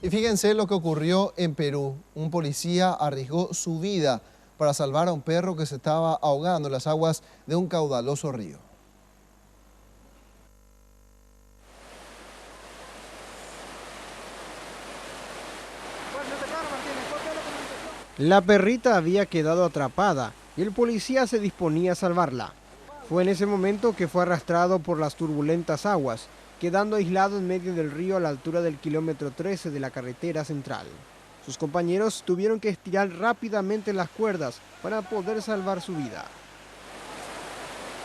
Y fíjense lo que ocurrió en Perú. Un policía arriesgó su vida para salvar a un perro que se estaba ahogando en las aguas de un caudaloso río. La perrita había quedado atrapada y el policía se disponía a salvarla. Fue en ese momento que fue arrastrado por las turbulentas aguas, quedando aislado en medio del río a la altura del kilómetro 13 de la carretera central. Sus compañeros tuvieron que estirar rápidamente las cuerdas para poder salvar su vida.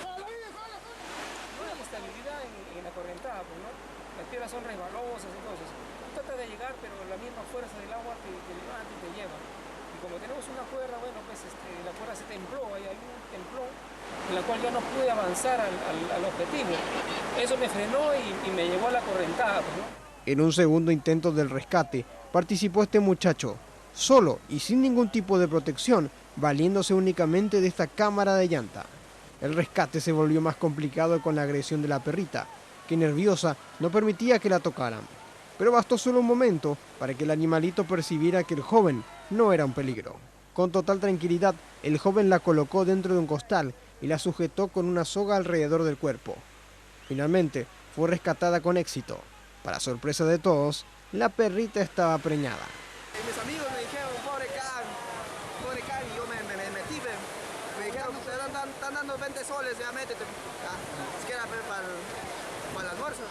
Una estabilidad en la correntada, pues, ¿no? Las piedras son resbalosas, entonces tú tratas de llegar, pero la misma fuerza del agua te levanta y te lleva. Y como tenemos una cuerda, bueno, pues la cuerda se templó, hay algún templón en la cual ya no pude avanzar al objetivo. Eso me frenó y me llevó a la correntada, pues, ¿no? En un segundo intento del rescate, participó este muchacho, solo y sin ningún tipo de protección, valiéndose únicamente de esta cámara de llanta. El rescate se volvió más complicado con la agresión de la perrita, que nerviosa no permitía que la tocaran. Pero bastó solo un momento para que el animalito percibiera que el joven no era un peligro. Con total tranquilidad, el joven la colocó dentro de un costal y la sujetó con una soga alrededor del cuerpo. Finalmente, fue rescatada con éxito. Para sorpresa de todos, la perrita estaba preñada. Mis amigos me dijeron, pobre can, y yo me metí, me dijeron, están dando 20 soles, ya métete, es que era para el almuerzo.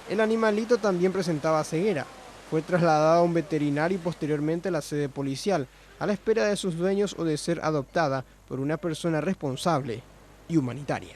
El animalito también presentaba ceguera. Fue trasladado a un veterinario y posteriormente a la sede policial, a la espera de sus dueños o de ser adoptada por una persona responsable y humanitaria.